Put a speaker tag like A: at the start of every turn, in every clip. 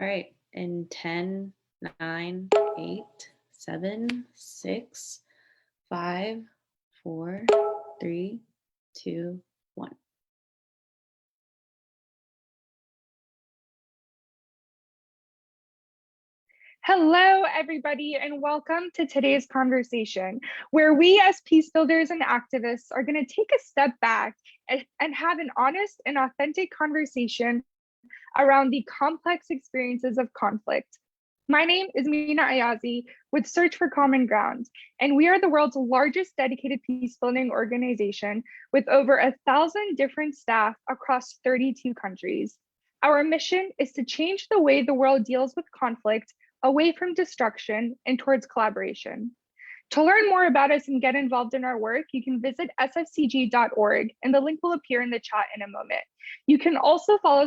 A: All right. In 10, 9, 8, 7, 6, 5, 4, 3, 2, 1.
B: Hello, everybody, and welcome to today's conversation, where we as peace builders and activists are going to take a step back and have an honest and authentic conversation around the complex experiences of conflict. My name is Mina Ayazi with Search for Common Ground, and we are the world's largest dedicated peace building organization with over 1,000 different staff across 32 countries. Our mission is to change the way the world deals with conflict away from destruction and towards collaboration. To learn more about us and get involved in our work, you can visit sfcg.org, and the link will appear in the chat in a moment. You can also follow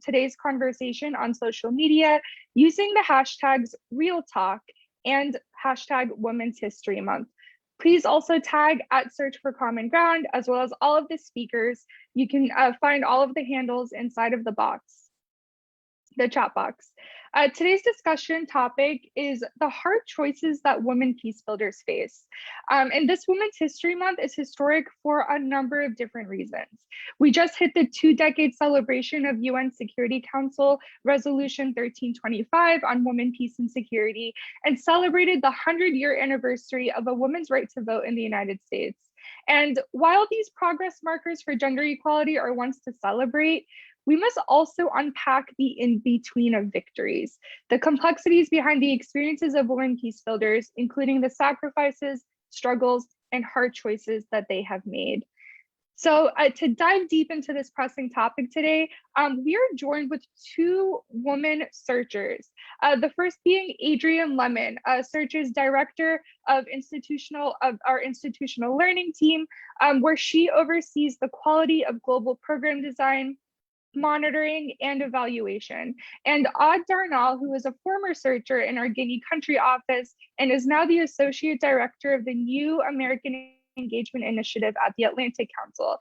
B: today's conversation on social media using the hashtags RealTalk and hashtag Women's History Month. Please also tag at Search for Common Ground, as well as all of the speakers. You can find all of the handles inside of the chat box. Today's discussion topic is the hard choices that women peace builders face. And this Women's History Month is historic for a number of different reasons. We just hit the 2-decade celebration of UN Security Council Resolution 1325 on women, peace, and security, and celebrated the 100-year anniversary of a woman's right to vote in the United States. And while these progress markers for gender equality are ones to celebrate, we must also unpack the in-between of victories, the complexities behind the experiences of women peace builders, including the sacrifices, struggles, and hard choices that they have made. So to dive deep into this pressing topic today, we are joined with 2 women searchers. The first being Adrian Lemon, Search's director of our institutional learning team, where she oversees the quality of global program design, monitoring, and evaluation. And Odd Darnall, who is a former searcher in our Guinea country office and is now the associate director of the New American Engagement Initiative at the Atlantic Council.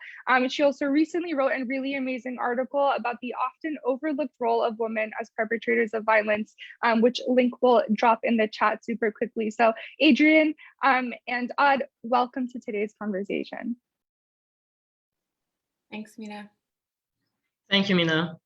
B: She also recently wrote a really amazing article about the often overlooked role of women as perpetrators of violence, which link will drop in the chat super quickly. So Adrian and Odd, welcome to today's conversation.
A: Thanks, Mina.
C: Thank you, Mina.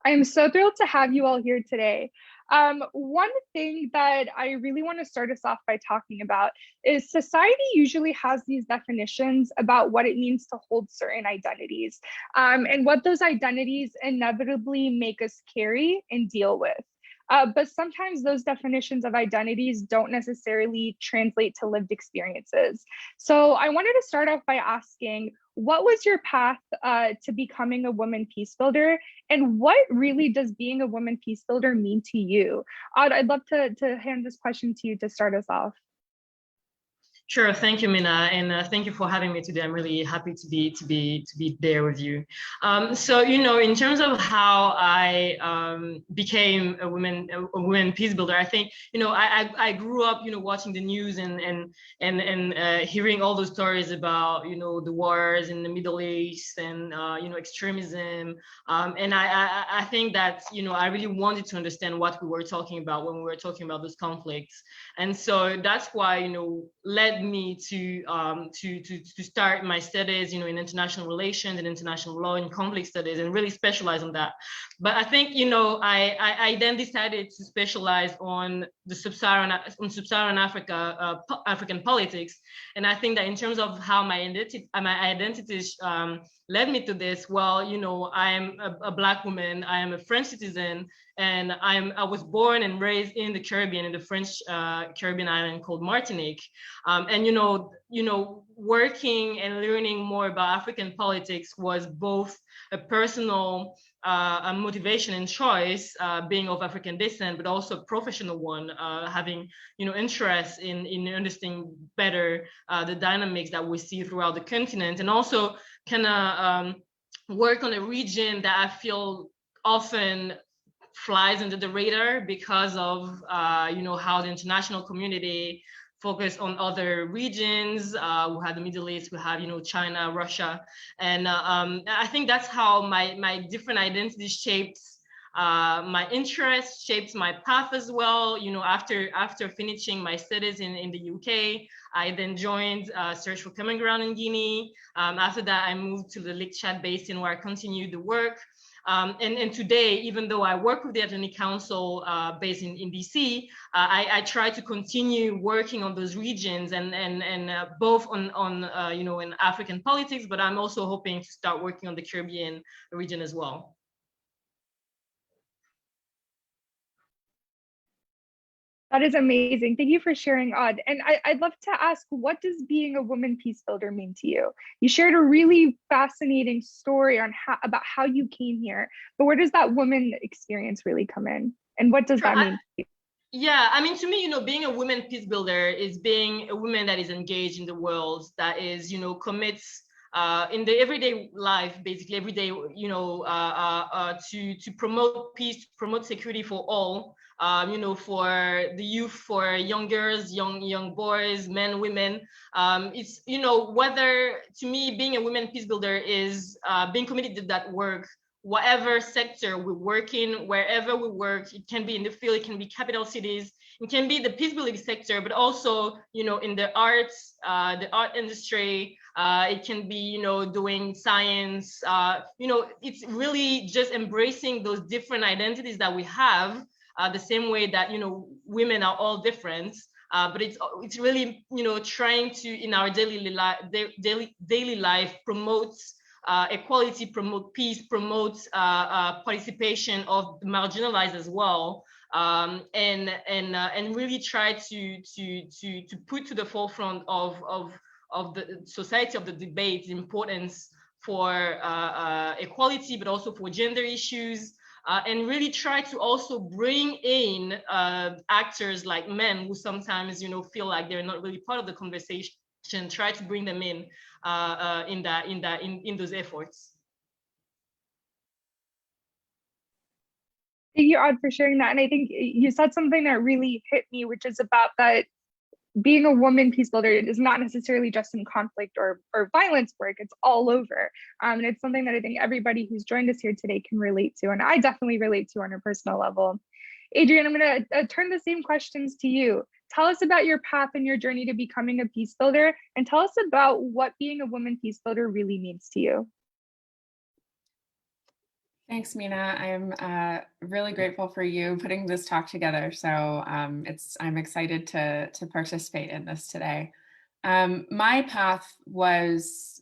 B: I am so thrilled to have you all here today. One thing that I really want to start us off by talking about is society usually has these definitions about what it means to hold certain identities, and what those identities inevitably make us carry and deal with. But sometimes those definitions of identities don't necessarily translate to lived experiences. So I wanted to start off by asking, what was your path to becoming a woman peace builder, and what really does being a woman peace builder mean to you? I'd love to hand this question to you to start us off.
C: Sure, thank you, Mina, and thank you for having me today. I'm really happy to be there with you. So, in terms of how I became a woman peace builder, I think I grew up watching the news and hearing all those stories about the wars in the Middle East and extremism, and I think that I really wanted to understand what we were talking about when we were talking about those conflicts, and so that's why led me to start my studies in international relations and international law and conflict studies, and really specialize on that. But I think I then decided to specialize on the sub-Saharan Africa, African politics, and I think that in terms of how my identities led me to this, well, I'm a Black woman, I am a French citizen, and I was born and raised in the Caribbean, in the French Caribbean island called Martinique, and working and learning more about African politics was both a personal a motivation and choice, being of African descent, but also a professional one, having interest in understanding better the dynamics that we see throughout the continent, and also kind of work on a region that I feel often flies under the radar because of how the international community focus on other regions. We have the Middle East, we have China, Russia, and I think that's how my different identities shaped My interest shaped my path as well. After finishing my studies in the UK, I then joined Search for Common Ground in Guinea. After that, I moved to the Lake Chad Basin, where I continued the work. And today, even though I work with the Attorney Council based in DC, I try to continue working on those regions and both on in African politics, but I'm also hoping to start working on the Caribbean region as well.
B: That is amazing. Thank you for sharing, Odd. And I'd love to ask, what does being a woman peace builder mean to you? You shared a really fascinating story on about how you came here, but where does that woman experience really come in? And what does that mean to you?
C: Yeah, I mean, to me, being a woman peace builder is being a woman that is engaged in the world, that is, commits in the everyday life, basically every day, to promote peace, to promote security for all, for the youth, for young girls, young boys, men, women. It's, whether, to me, being a woman peace builder is being committed to that work, whatever sector we work in, wherever we work. It can be in the field, it can be capital cities, it can be the peace building sector, but also, in the arts, the art industry. It can be, doing science. It's really just embracing those different identities that we have, the same way that, women are all different. But it's really, trying to, in our daily life, promote equality, promote peace, promote participation of the marginalized as well, and really try to put to the forefront of the society, of the debate, the importance for equality, but also for gender issues. And really try to also bring in actors like men who sometimes, feel like they're not really part of the conversation. Try to bring them in those efforts.
B: Thank you, Odd, for sharing that. And I think you said something that really hit me, which is about that being a woman peace builder is not necessarily just in conflict or violence work. It's all over. And it's something that I think everybody who's joined us here today can relate to. And I definitely relate to on a personal level. Adrian, I'm going to turn the same questions to you. Tell us about your path and your journey to becoming a peace builder, and tell us about what being a woman peace builder really means to you.
D: Thanks, Mina. I'm really grateful for you putting this talk together. So I'm excited to participate in this today. My path was,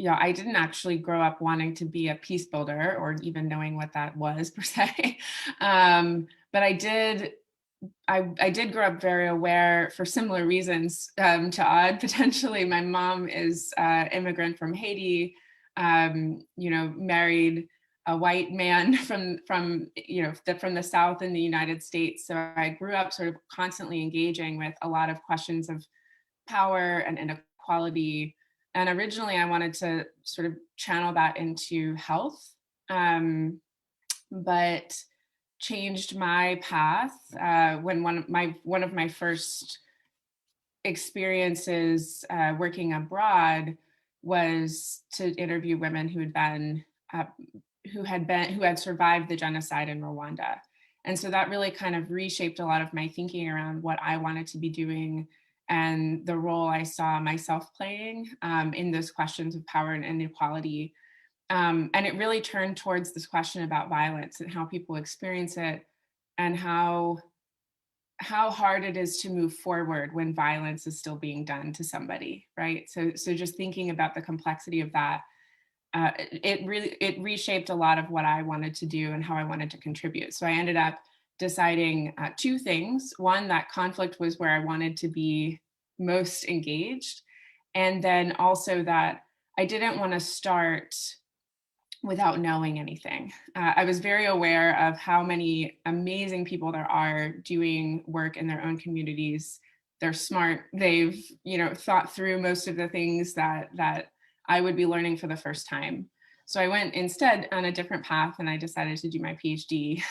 D: I didn't actually grow up wanting to be a peace builder or even knowing what that was per se. But I did grow up very aware for similar reasons to Odd. Potentially, my mom is immigrant from Haiti, married a white man from the South in the United States. So I grew up sort of constantly engaging with a lot of questions of power and inequality. And originally I wanted to sort of channel that into health, but changed my path when one of my first experiences working abroad was to interview women who had survived the genocide in Rwanda. And so that really kind of reshaped a lot of my thinking around what I wanted to be doing and the role I saw myself playing in those questions of power and inequality. And it really turned towards this question about violence and how people experience it, and how hard it is to move forward when violence is still being done to somebody, right? So just thinking about the complexity of that, it reshaped a lot of what I wanted to do and how I wanted to contribute. So I ended up deciding two things. One, that conflict was where I wanted to be most engaged. And then also that I didn't want to start without knowing anything. I was very aware of how many amazing people there are doing work in their own communities. They're smart. They've, thought through most of the things that I would be learning for the first time. So I went instead on a different path, and I decided to do my PhD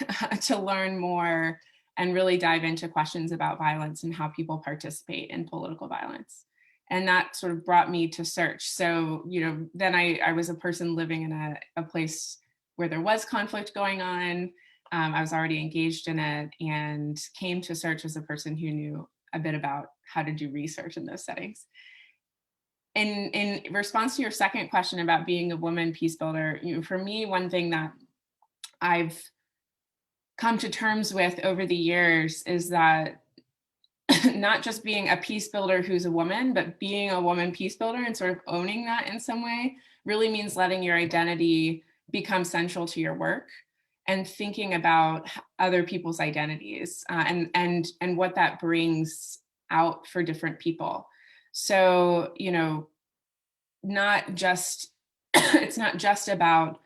D: to learn more and really dive into questions about violence and how people participate in political violence. And that sort of brought me to Search. So, then I was a person living in a place where there was conflict going on. I was already engaged in it and came to search as a person who knew a bit about how to do research in those settings. In response to your second question about being a woman peace builder, for me, one thing that I've come to terms with over the years is that not just being a peace builder who's a woman, but being a woman peace builder and sort of owning that in some way really means letting your identity become central to your work and thinking about other people's identities and what that brings out for different people. So, not just, it's not just about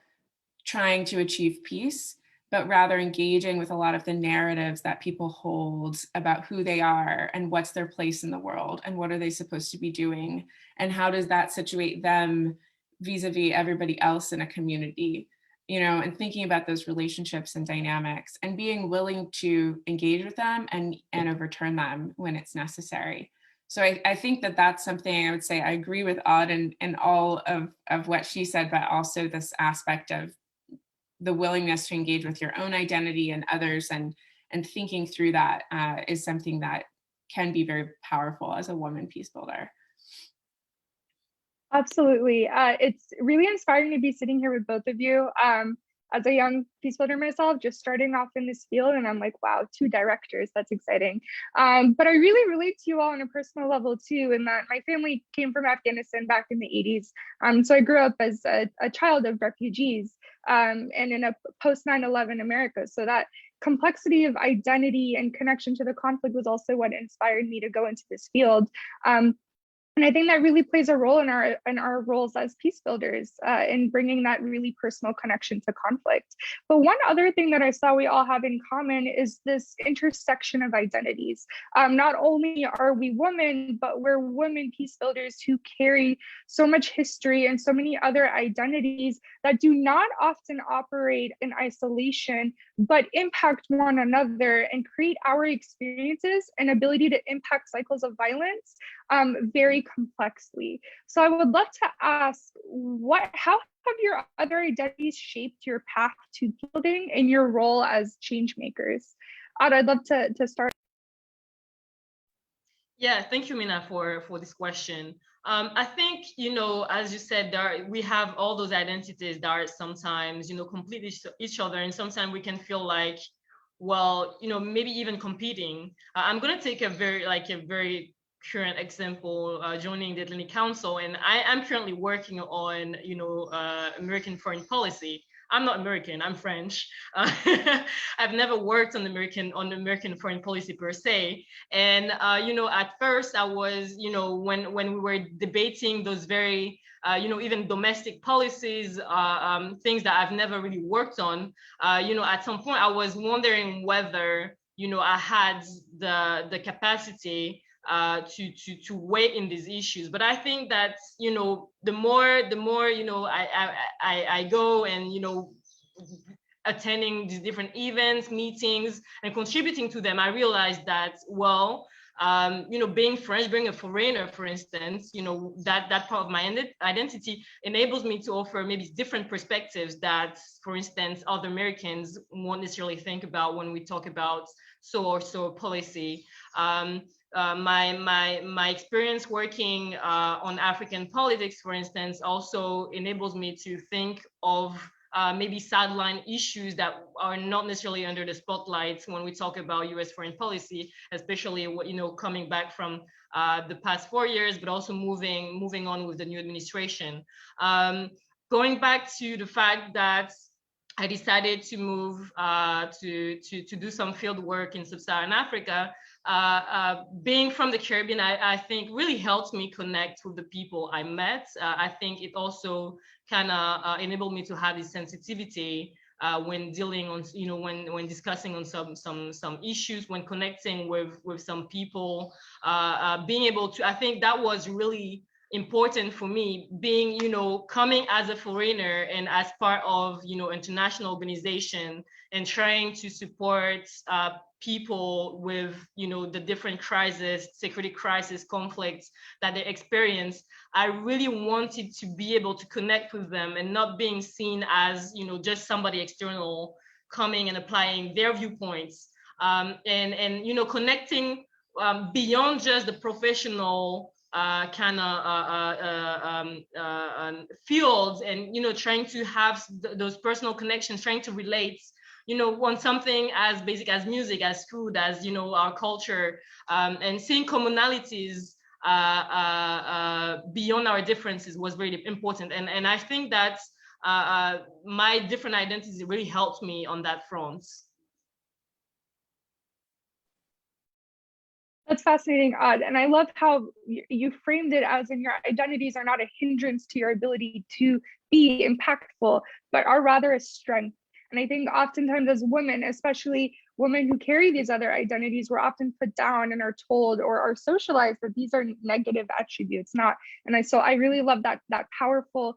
D: trying to achieve peace, but rather engaging with a lot of the narratives that people hold about who they are and what's their place in the world and what are they supposed to be doing and how does that situate them vis-a-vis everybody else in a community, and thinking about those relationships and dynamics and being willing to engage with them and overturn them when it's necessary. So I think that that's something I would say I agree with Odd and all of what she said, but also this aspect of the willingness to engage with your own identity and others and thinking through that is something that can be very powerful as a woman peace builder.
B: Absolutely. It's really inspiring to be sitting here with both of you. As a young peace builder myself, just starting off in this field, and I'm like, wow, 2 directors, that's exciting. But I really relate to you all on a personal level too, in that my family came from Afghanistan back in the 80s. So I grew up as a child of refugees and in a post 9/11 America. So that complexity of identity and connection to the conflict was also what inspired me to go into this field. And I think that really plays a role in our roles as peace builders in bringing that really personal connection to conflict. But one other thing that I saw we all have in common is this intersection of identities. Not only are we women, but we're women peace builders who carry so much history and so many other identities that do not often operate in isolation, but impact one another and create our experiences and ability to impact cycles of violence very complexly. So I would love to ask, how have your other identities shaped your path to building and your role as change makers? I'd love to start.
C: Yeah, thank you, Mina, for this question. I think, as you said, we have all those identities that are sometimes, complete each other, and sometimes we can feel like, well, maybe even competing. I'm going to take a very current example, joining the Atlantic Council, and I'm currently working on, American foreign policy. I'm not American, I'm French. I've never worked on American foreign policy per se. And, at first I was, when we were debating those very, even domestic policies, things that I've never really worked on, at some point I was wondering whether, I had the capacity to weigh in these issues. But I think that, the more, I go and, attending these different events, meetings, and contributing to them, I realized that, well, being French, being a foreigner, for instance, that part of my identity enables me to offer maybe different perspectives that, for instance, other Americans won't necessarily think about when we talk about so or so policy. My experience working on African politics, for instance, also enables me to think of maybe sideline issues that are not necessarily under the spotlight when we talk about U.S. foreign policy, especially coming back from the past 4 years, but also moving on with the new administration. Going back to the fact that I decided to move to do some field work in Sub-Saharan Africa. Being from the Caribbean, I think really helped me connect with the people I met. I think it also kind of enabled me to have this sensitivity when dealing on, when discussing on some issues, when connecting with some people, being able to, I think that was really important for me, being, coming as a foreigner and as part of, international organization and trying to support people with, the different crises, security crisis, conflicts that they experience. I really wanted to be able to connect with them and not being seen as, just somebody external coming and applying their viewpoints, and you know, connecting beyond just the professional kind of fields, and you know, trying to have those personal connections, trying to relate, you know, on something as basic as music, as food, as, you know, our culture, and seeing commonalities beyond our differences was really important. And I think that my different identities really helped me on that front.
B: That's fascinating, Odd. And I love how you framed it as in your identities are not a hindrance to your ability to be impactful, but are rather a strength. And I think oftentimes as women, especially women who carry these other identities, we're often put down and are told or are socialized that these are negative attributes, not. And so I really love that powerful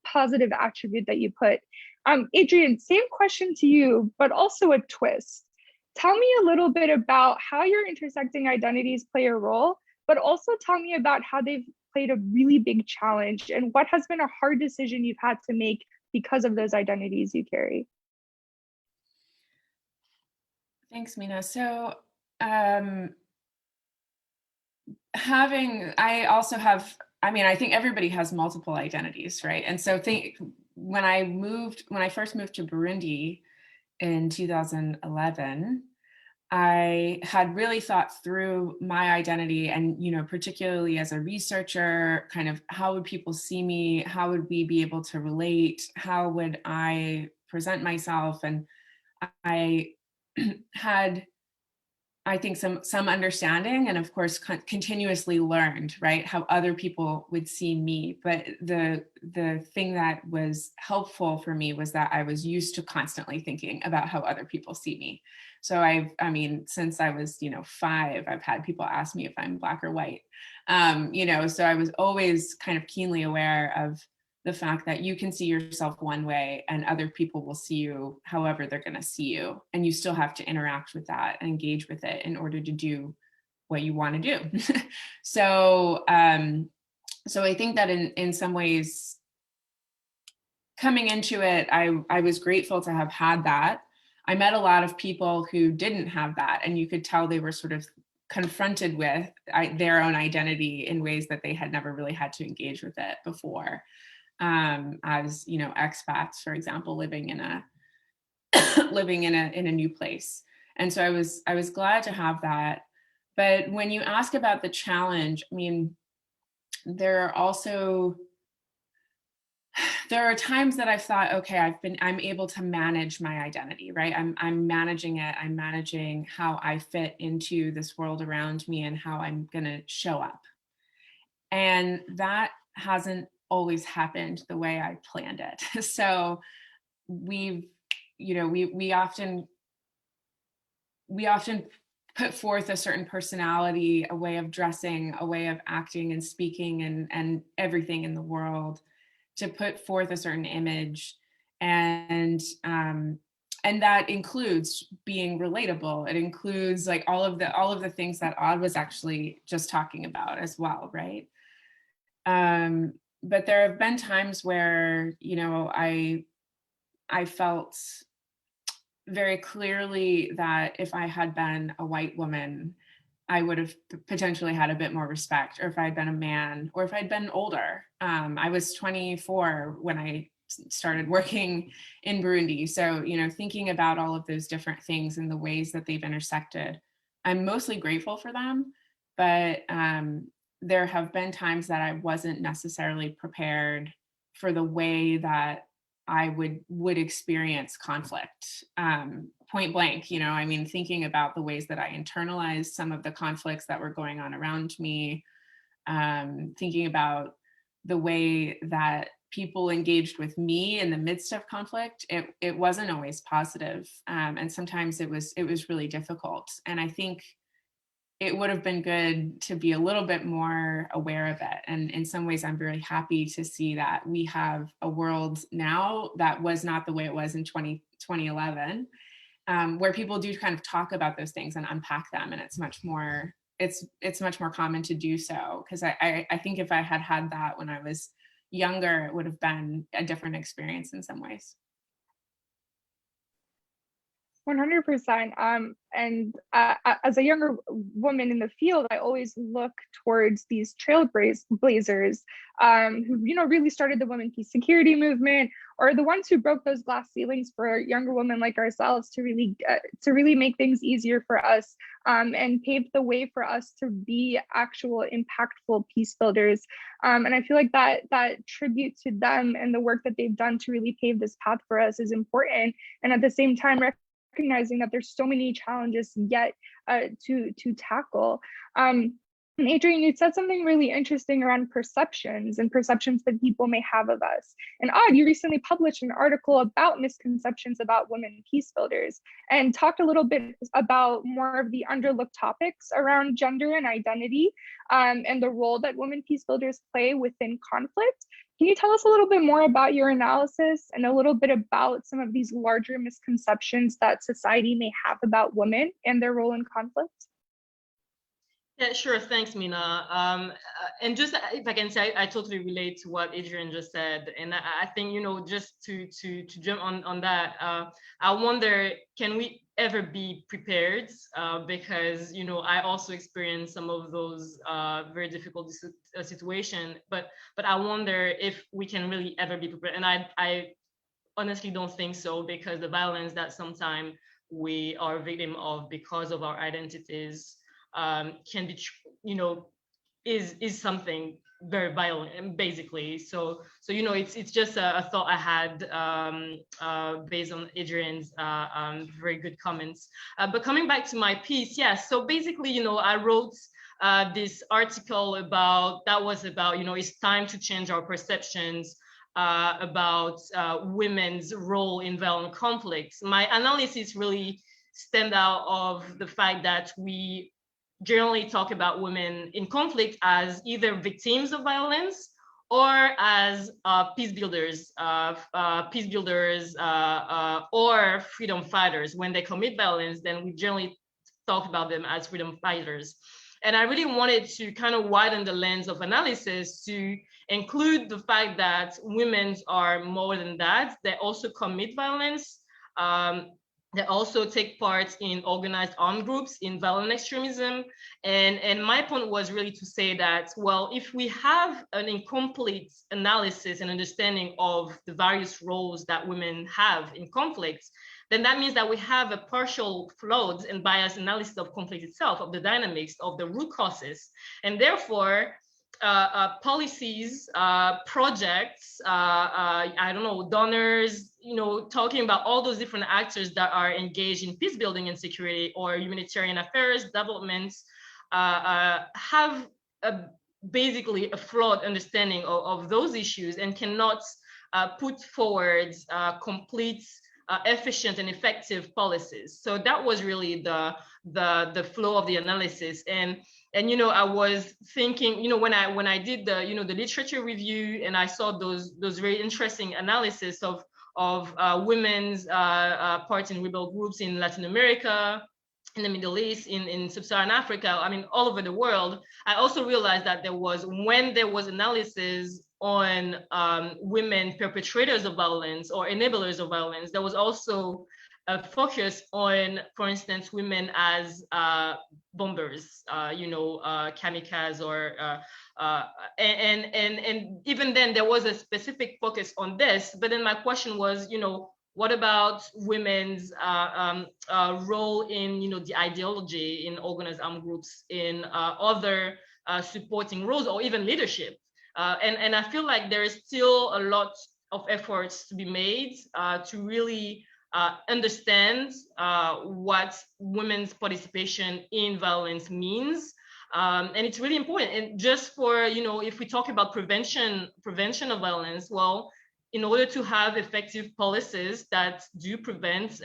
B: positive attribute that you put. Adrian, same question to you, but also a twist. Tell me a little bit about how your intersecting identities play a role, but also tell me about how they've played a really big challenge and what has been a hard decision you've had to make because of those identities you carry.
D: Thanks, Mina. So I think everybody has multiple identities, right? And so when I first moved to Burundi in 2011, I had really thought through my identity, and, you know, particularly as a researcher, kind of how would people see me? How would we be able to relate? How would I present myself? And I had, I think, some understanding, and of course continuously learned, right, how other people would see me. But the thing that was helpful for me was that I was used to constantly thinking about how other people see me. So I mean, since I was, you know, 5, I've had people ask me if I'm Black or white, you know, so I was always kind of keenly aware of the fact that you can see yourself one way and other people will see you however they're going to see you. And you still have to interact with that and engage with it in order to do what you want to do. So I think that in some ways, coming into it, I was grateful to have had that. I met a lot of people who didn't have that, and you could tell they were sort of confronted with their own identity in ways that they had never really had to engage with it before. As, you know, expats, for example, living in a new place. And so I was glad to have that. But when you ask about the challenge, I mean, there are times that I've thought, okay, I'm able to manage my identity, right? I'm managing it. I'm managing how I fit into this world around me and how I'm going to show up. And that hasn't always happened the way I planned it. So we often put forth a certain personality, a way of dressing, a way of acting and speaking, and everything in the world to put forth a certain image. And that includes being relatable. It includes like all of the things that Odd was actually just talking about as well, right? But there have been times where, you know, I felt very clearly that if I had been a white woman, I would have potentially had a bit more respect, or if I had been a man, or if I'd been older. I was 24 when I started working in Burundi. So, you know, thinking about all of those different things and the ways that they've intersected, I'm mostly grateful for them, but there have been times that I wasn't necessarily prepared for the way that I would experience conflict, point blank. You know, I mean, thinking about the ways that I internalized some of the conflicts that were going on around me, thinking about the way that people engaged with me in the midst of conflict, it wasn't always positive, and sometimes it was really difficult. And I think it would have been good to be a little bit more aware of it. And in some ways, I'm very happy to see that we have a world now that was not the way it was in 2011, where people do kind of talk about those things and unpack them. And it's much more common to do so. Because I think if I had had that when I was younger, it would have been a different experience in some ways.
B: 100%. And as a younger woman in the field, I always look towards these trailblazers who, really started the women peace security movement, or the ones who broke those glass ceilings for younger women like ourselves to really make things easier for us, and pave the way for us to be actual impactful peace builders. And I feel like that tribute to them and the work that they've done to really pave this path for us is important. And at the same time, recognizing that there's so many challenges yet to tackle. And Adrian, you said something really interesting around perceptions and perceptions that people may have of us. And you recently published an article about misconceptions about women peace builders and talked a little bit about more of the underlooked topics around gender and identity, and the role that women peace builders play within conflict. Can you tell us a little bit more about your analysis and a little bit about some of these larger misconceptions that society may have about women and their role in conflict?
C: Yeah, sure. Thanks, Mina. And just if I can say, I totally relate to what Adrian just said. And I think, just to jump on that, I wonder, can we ever be prepared? Because, I also experienced some of those very difficult situations. But I wonder if we can really ever be prepared. And I honestly don't think so, because the violence that sometimes we are victim of because of our identities can be, is something very violent, basically. So it's just a thought I had based on Adrian's very good comments. But coming back to my piece, yes. So basically, I wrote this article about it's time to change our perceptions about women's role in violent conflicts. My analysis really stemmed out of the fact that we generally talk about women in conflict as either victims of violence or as peace builders, or freedom fighters. When they commit violence, then we generally talk about them as freedom fighters. And I really wanted to kind of widen the lens of analysis to include the fact that women are more than that. They also commit violence. They also take part in organized armed groups, in violent extremism. And my point was really to say that, well, if we have an incomplete analysis and understanding of the various roles that women have in conflicts, then that means that we have a partial, flawed and biased analysis of conflict itself, of the dynamics, of the root causes. And therefore, policies, projects, donors, talking about all those different actors that are engaged in peace building and security or humanitarian affairs, developments, have basically a flawed understanding of those issues and cannot put forward complete, efficient and effective policies. So that was really the flow of the analysis. And I was thinking, when I did the the literature review, and I saw those very interesting analysis of women's parts in rebel groups in Latin America, in the Middle East, in Sub-Saharan Africa, all over the world, I also realized that when there was analysis on women perpetrators of violence or enablers of violence, there was also a focus on, for instance, women as bombers, kamikaze, or and even then there was a specific focus on this. But then my question was, what about women's role in the ideology, in organized armed groups, in other supporting roles, or even leadership? And I feel like there is still a lot of efforts to be made to really understand what women's participation in violence means. And it's really important. And just for, if we talk about prevention of violence, well, in order to have effective policies that do prevent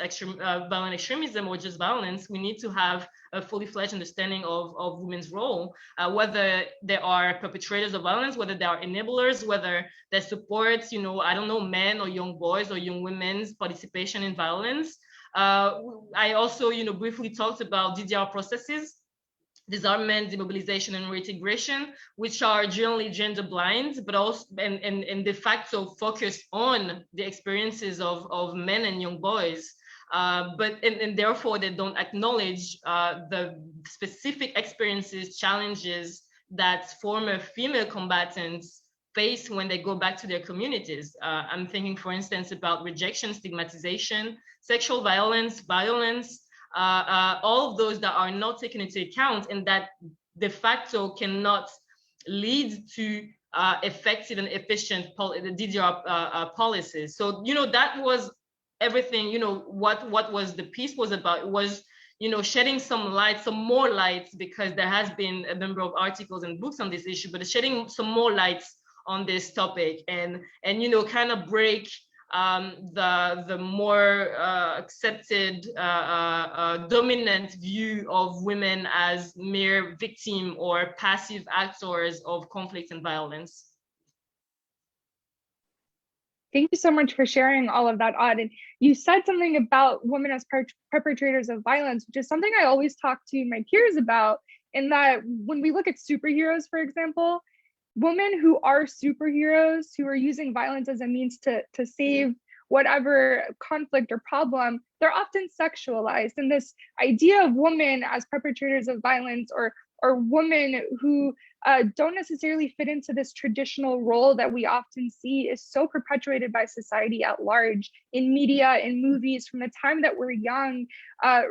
C: violent extremism or just violence, we need to have a fully fledged understanding of women's role, whether they are perpetrators of violence, whether they are enablers, whether they support, men or young boys or young women's participation in violence. I also, briefly talked about DDR processes, disarmament, demobilization, and reintegration, which are generally gender blind, but also and de facto focus on the experiences of men and young boys and therefore they don't acknowledge the specific experiences, challenges that former female combatants face when they go back to their communities. I'm thinking, for instance, about rejection, stigmatization, sexual violence, all of those that are not taken into account and that de facto cannot lead to effective and efficient DDR policies. So, that was everything, what was the piece was about. It was, shedding some more lights, because there has been a number of articles and books on this issue, but shedding some more lights on this topic and kind of break the more accepted dominant view of women as mere victim or passive actors of conflict and violence.
B: Thank you so much for sharing all of that, Aud. And you said something about women as perpetrators of violence, which is something I always talk to my peers about, in that when we look at superheroes, for example, women who are superheroes, who are using violence as a means to save whatever conflict or problem, they're often sexualized. And this idea of women as perpetrators of violence, or women who don't necessarily fit into this traditional role that we often see, is so perpetuated by society at large, in media, in movies, from the time that we're young,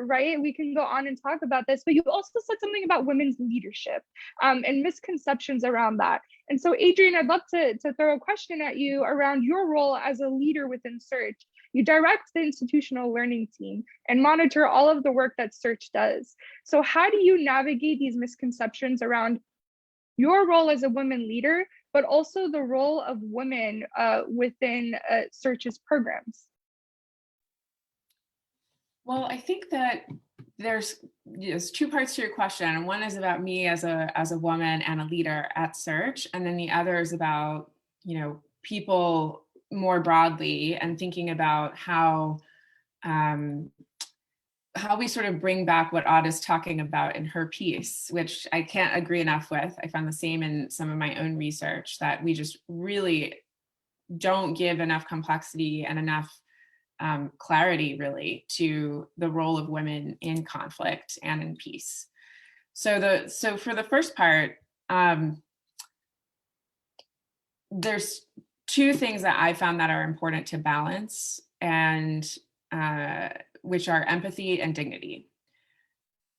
B: right? We can go on and talk about this, but you also said something about women's leadership and misconceptions around that. And so, Adrian, I'd love to throw a question at you around your role as a leader within Search. You direct the institutional learning team and monitor all of the work that Search does. So how do you navigate these misconceptions around your role as a women leader, but also the role of women within Search's programs?
D: Well, I think that there's two parts to your question. And one is about me as a woman and a leader at Search. And then the other is about, people more broadly, and thinking about how we sort of bring back what Aud is talking about in her piece, which I can't agree enough with. I found the same in some of my own research, that we just really don't give enough complexity and enough clarity, really, to the role of women in conflict and in peace. So for the first part, there's two things that I found that are important to balance, and which are empathy and dignity.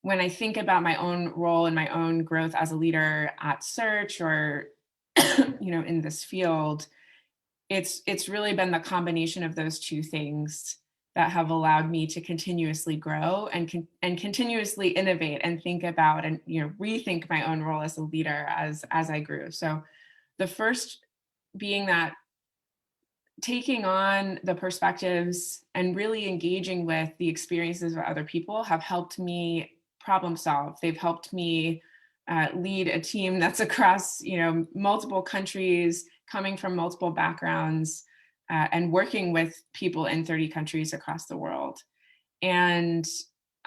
D: When I think about my own role and my own growth as a leader at Search, or in this field, it's really been the combination of those two things that have allowed me to continuously grow and continuously innovate and think about and rethink my own role as a leader as I grew. So the first being that taking on the perspectives and really engaging with the experiences of other people have helped me problem solve. They've helped me lead a team that's across, multiple countries, coming from multiple backgrounds, and working with people in 30 countries across the world. And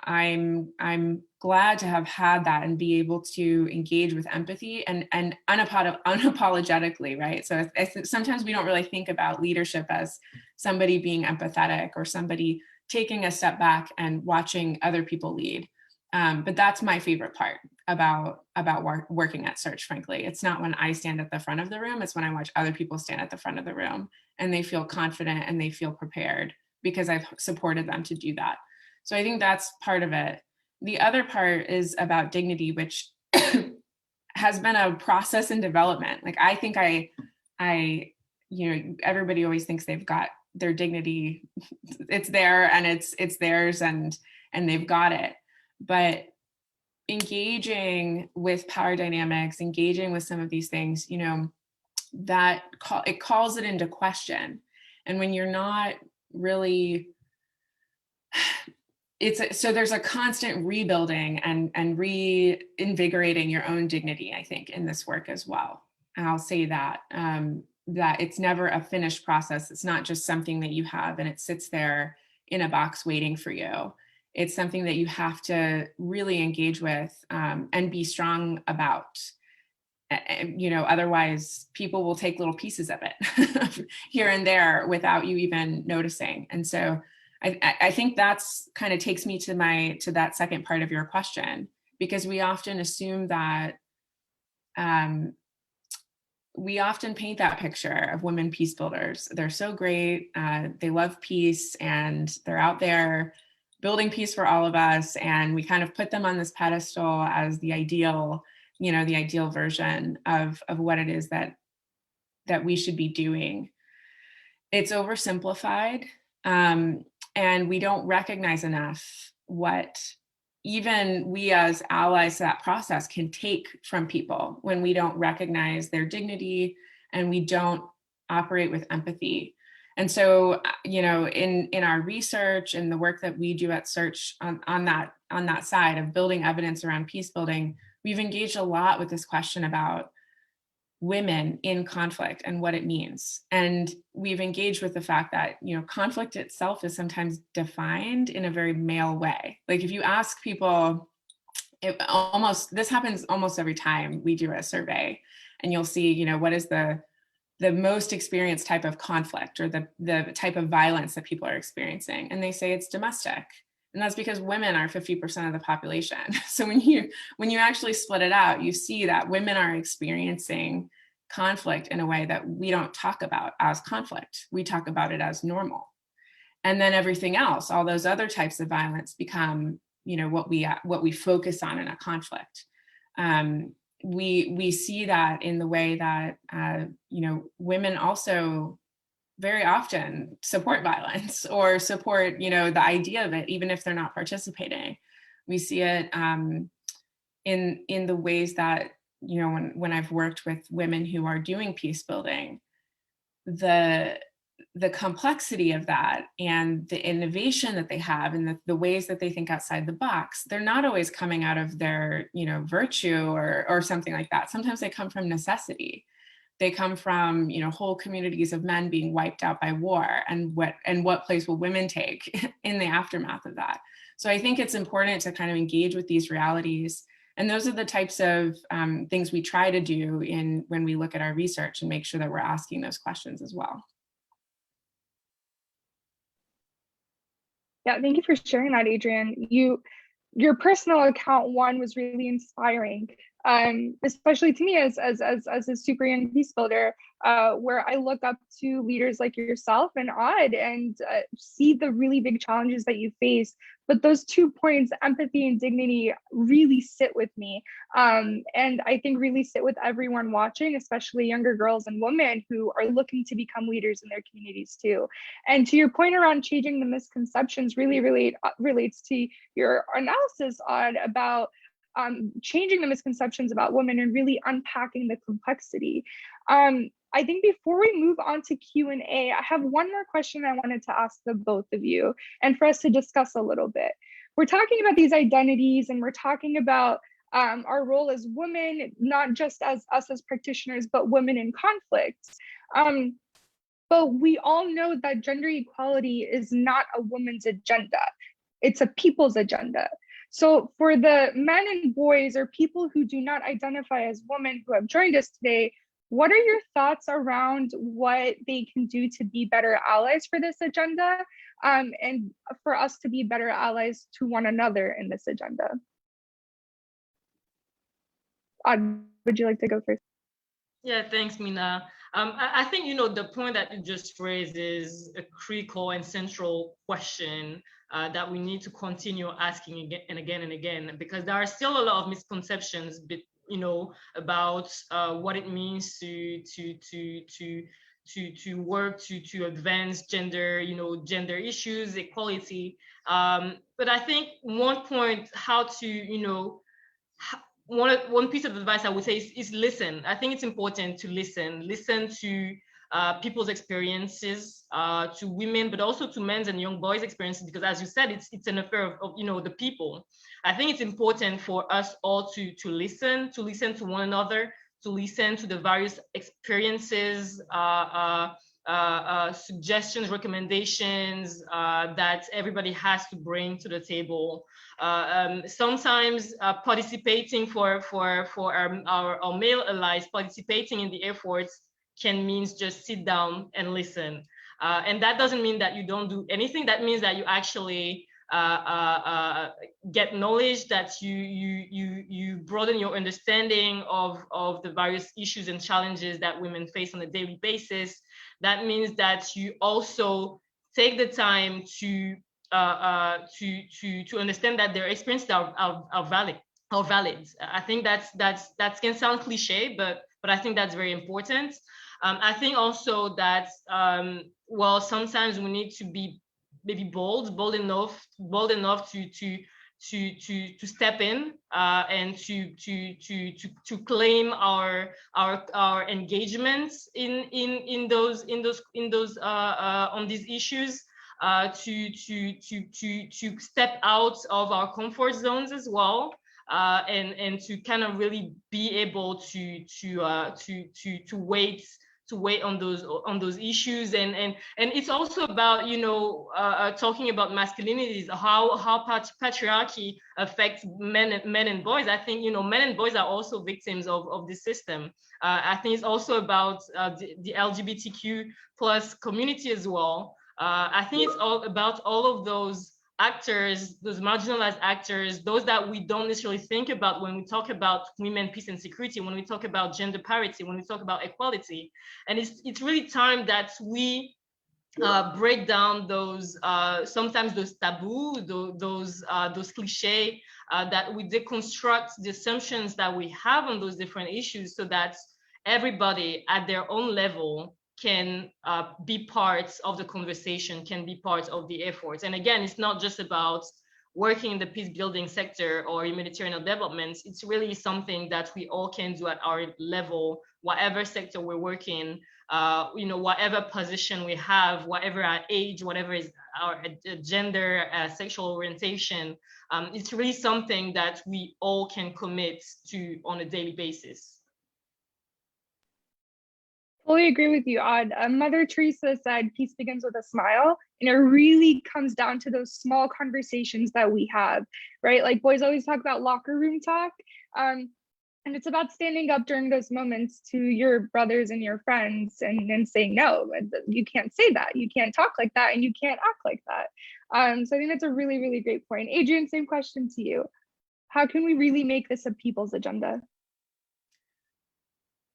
D: I'm glad to have had that and be able to engage with empathy and unapologetically, right? So sometimes we don't really think about leadership as somebody being empathetic or somebody taking a step back and watching other people lead. But that's my favorite part about working at Search, frankly. It's not when I stand at the front of the room, it's when I watch other people stand at the front of the room and they feel confident and they feel prepared because I've supported them to do that. So I think that's part of it. The other part is about dignity, which has been a process in development. Like, I think everybody always thinks they've got their dignity. It's there and it's theirs and they've got it. But engaging with power dynamics, engaging with some of these things, it calls it into question. And when you're not really, so there's a constant rebuilding and reinvigorating your own dignity, I think, in this work as well. And I'll say that it's never a finished process. It's not just something that you have and it sits there in a box waiting for you. It's something that you have to really engage with and be strong about. Otherwise people will take little pieces of it here and there without you even noticing. And so I think that's kind of takes me to that second part of your question, because we often assume that we often paint that picture of women peace builders. They're so great, they love peace, and they're out there building peace for all of us, and we kind of put them on this pedestal as the ideal, the ideal version of what it is that we should be doing. It's oversimplified, and we don't recognize enough what even we as allies to that process can take from people when we don't recognize their dignity and we don't operate with empathy. And so, in our research and the work that we do at Search on that side of building evidence around peace building, we've engaged a lot with this question about women in conflict and what it means. And we've engaged with the fact that, conflict itself is sometimes defined in a very male way. Like if you ask people, this happens almost every time we do a survey, and you'll see, what is the most experienced type of conflict or the type of violence that people are experiencing. And they say it's domestic. And that's because women are 50% of the population. So when you actually split it out, you see that women are experiencing conflict in a way that we don't talk about as conflict. We talk about it as normal. And then everything else, all those other types of violence become, what we focus on in a conflict. We see that in the way that, women also very often support violence or support, the idea of it, even if they're not participating. We see it in the ways that, when I've worked with women who are doing peace building, the complexity of that and the innovation that they have and the ways that they think outside the box, they're not always coming out of their, virtue or something like that. Sometimes they come from necessity. They come from, whole communities of men being wiped out by war, and what place will women take in the aftermath of that. So I think it's important to kind of engage with these realities. And those are the types of things we try to do when we look at our research and make sure that we're asking those questions as well.
B: Yeah, thank you for sharing that, Adrian. Your personal account was really inspiring, especially to me as a super young peace builder, where I look up to leaders like yourself and Odd and see the really big challenges that you face. But those 2 points, empathy and dignity, really sit with me, and I think really sit with everyone watching, especially younger girls and women who are looking to become leaders in their communities too. And to your point around changing the misconceptions, really relates to your analysis on about changing the misconceptions about women and really unpacking the complexity. I think before we move on to Q&A, I have one more question I wanted to ask the both of you and for us to discuss a little bit. We're talking about these identities, and we're talking about our role as women, not just as us as practitioners, but women in conflict. But we all know that gender equality is not a woman's agenda. It's a people's agenda. So for the men and boys or people who do not identify as women who have joined us today, what are your thoughts around what they can do to be better allies for this agenda, and for us to be better allies to one another in this agenda? Would you like to go first?
C: Yeah, thanks, Mina. I think, the point that you just raised is a critical and central question that we need to continue asking again and again and again, because there are still a lot of misconceptions, about what it means to work to advance gender, gender issues, equality. But I think one point, how to, one piece of advice I would say is listen. I think it's important to listen to people's experiences, to women, but also to men's and young boys' experiences, because as you said, it's an affair of the people. I think it's important for us all to listen to one another, to listen to the various experiences, suggestions, recommendations that everybody has to bring to the table. Sometimes participating for our male allies, participating in the efforts can mean just sit down and listen. And that doesn't mean that you don't do anything. That means that you actually get knowledge, that you broaden your understanding of the various issues and challenges that women face on a daily basis. That means that you also take the time to understand that their experiences are valid. I think that can sound cliche, but I think that's very important. I think also that well, sometimes we need to be maybe bold enough to step in and to claim our engagements in those on these issues, to step out of our comfort zones as well, and to kind of really be able to wait on those issues. And it's also about, you know, talking about masculinities, how patriarchy affects men and boys. I think, you know, men and boys are also victims of this system. I think it's also about the LGBTQ plus community as well. I think it's all about all of those actors, those marginalized actors, those that we don't necessarily think about when we talk about women, peace and security, when we talk about gender parity, when we talk about equality. And it's really time that we break down those sometimes those taboo, those cliche, that we deconstruct the assumptions that we have on those different issues, so that everybody at their own level can be parts of the conversation, can be part of the efforts. And again, it's not just about working in the peace building sector or humanitarian development. It's really something that we all can do at our level, whatever sector we're working, you know, whatever position we have, whatever our age, whatever is our gender, sexual orientation. It's really something that we all can commit to on a daily basis.
B: Fully agree with you, Odd. Mother Teresa said, peace begins with a smile. And it really comes down to those small conversations that we have, right? Like boys always talk about locker room talk. And it's about standing up during those moments to your brothers and your friends and saying, no, you can't say that. You can't talk like that. And you can't act like that. So I think that's a really, really great point. Adrian, same question to you. How can we really make this a people's agenda?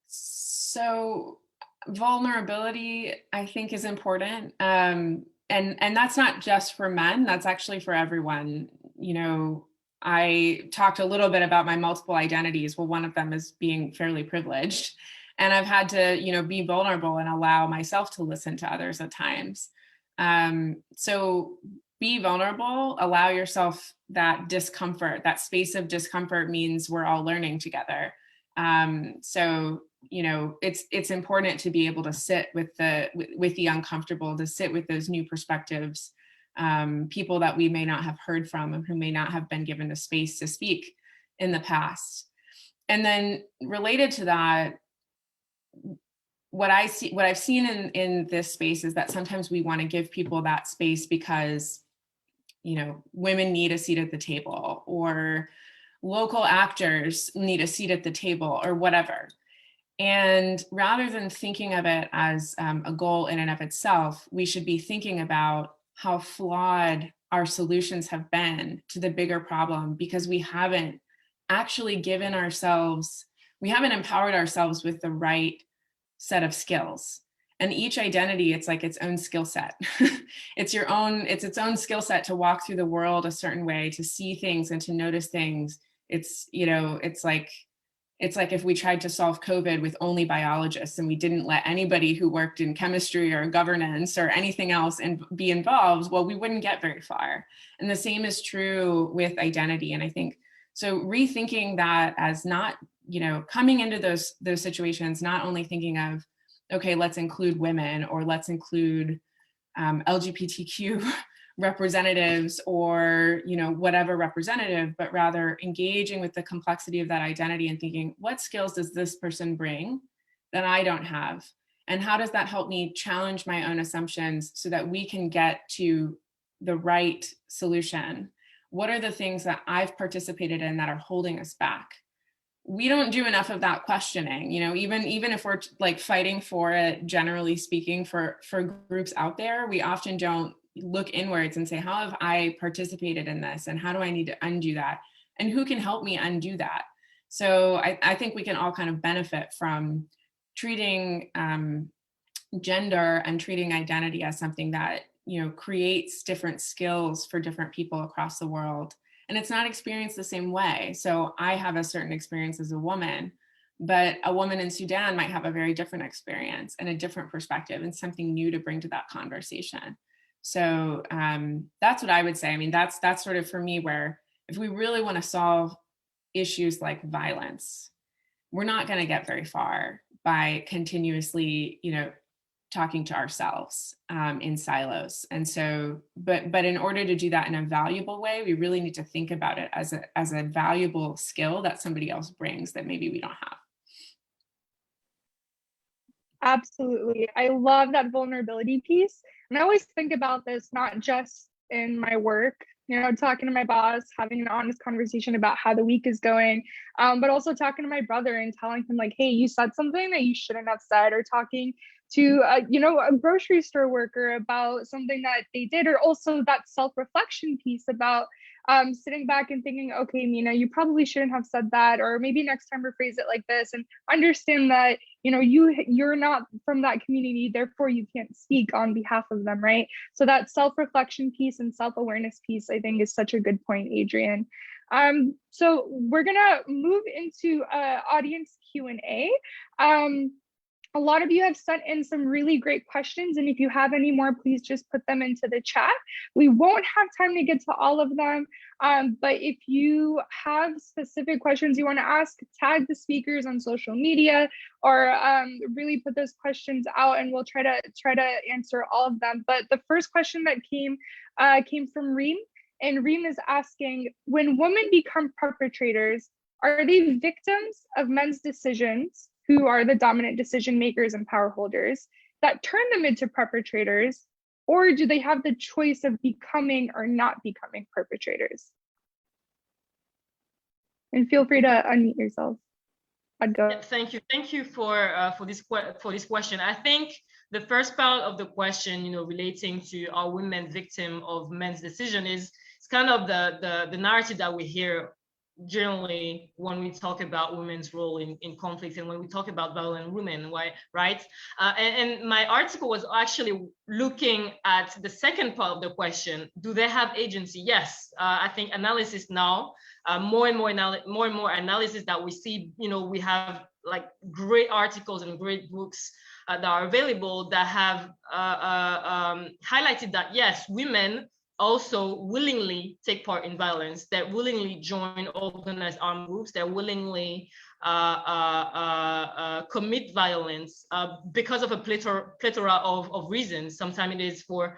D: So vulnerability, I think, is important. And that's not just for men, that's actually for everyone. You know, I talked a little bit about my multiple identities. Well, one of them is being fairly privileged. And I've had to, you know, be vulnerable and allow myself to listen to others at times. So be vulnerable, allow yourself that discomfort. That space of discomfort means we're all learning together. So, you know, it's important to be able to sit with the uncomfortable, to sit with those new perspectives, people that we may not have heard from and who may not have been given the space to speak in the past. And then related to that, what I've seen in this space is that sometimes we want to give people that space because, you know, women need a seat at the table, or local actors need a seat at the table, or whatever. And rather than thinking of it as a goal in and of itself, we should be thinking about how flawed our solutions have been to the bigger problem, because we haven't actually given ourselves, we haven't empowered ourselves with the right set of skills. And each identity, it's like its own skill set. It's its own skill set to walk through the world a certain way, to see things and to notice things. It's, you know, it's like if we tried to solve COVID with only biologists and we didn't let anybody who worked in chemistry or governance or anything else and be involved, well, we wouldn't get very far. And the same is true with identity. And I think, so rethinking that as not, you know, coming into those situations, not only thinking of, okay, let's include women, or let's include LGBTQ representatives, or, you know, whatever representative, but rather engaging with the complexity of that identity and thinking, what skills does this person bring that I don't have? And how does that help me challenge my own assumptions so that we can get to the right solution? What are the things that I've participated in that are holding us back? we don't do enough of that questioning, you know, even if we're like fighting for it, generally speaking, for groups out there, we often don't look inwards and say, how have I participated in this? And how do I need to undo that? And who can help me undo that? So I think we can all kind of benefit from treating gender and treating identity as something that, you know, creates different skills for different people across the world. And it's not experienced the same way. So I have a certain experience as a woman, but a woman in Sudan might have a very different experience and a different perspective and something new to bring to that conversation. So that's what I would say. I mean, that's sort of for me where if we really want to solve issues like violence, we're not going to get very far by continuously, you know, talking to ourselves in silos. And so, but in order to do that in a valuable way, we really need to think about it as a valuable skill that somebody else brings that maybe we don't have.
B: Absolutely. I love that vulnerability piece. And I always think about this, not just in my work, you know, talking to my boss, having an honest conversation about how the week is going, but also talking to my brother and telling him like, hey, you said something that you shouldn't have said, or talking to, you know, a grocery store worker about something that they did, or also that self-reflection piece about sitting back and thinking, okay, Mina, you probably shouldn't have said that, or maybe next time rephrase it like this, and understand that, you know, you're not from that community, therefore you can't speak on behalf of them, right? So that self-reflection piece and self-awareness piece, I think, is such a good point, Adrian. So we're gonna move into audience Q&A. A lot of you have sent in some really great questions, and if you have any more, please just put them into the chat. We won't have time to get to all of them, but if you have specific questions you want to ask, tag the speakers on social media, or really put those questions out, and we'll try to answer all of them. But the first question that came from Reem, and Reem is asking, when women become perpetrators, are they victims of men's decisions, who are the dominant decision makers and power holders, that turn them into perpetrators, or do they have the choice of becoming or not becoming perpetrators? And feel free to unmute yourself. I'd go.
C: Yeah, thank you for this question. I think the first part of the question, you know, relating to are women victim of men's decision, is it's kind of the narrative that we hear generally when we talk about women's role in conflict, and when we talk about violent women, right? And my article was actually looking at the second part of the question: do they have agency? Yes, I think analysis now, more and more analysis that we see, you know, we have like great articles and great books that are available that have highlighted that yes, women also willingly take part in violence, that willingly join organized armed groups, that willingly commit violence because of a plethora of reasons. Sometimes it is for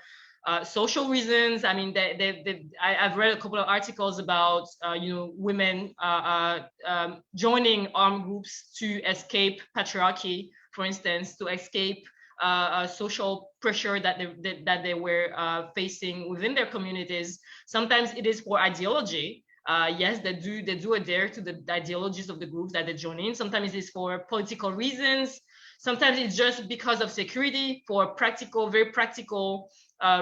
C: social reasons. I mean, I've read a couple of articles about you know, women joining armed groups to escape patriarchy, for instance, to escape social pressure that they were facing within their communities. Sometimes it is for ideology. Yes, they do adhere to the ideologies of the groups that they join in. Sometimes it's for political reasons. Sometimes it's just because of security, for very practical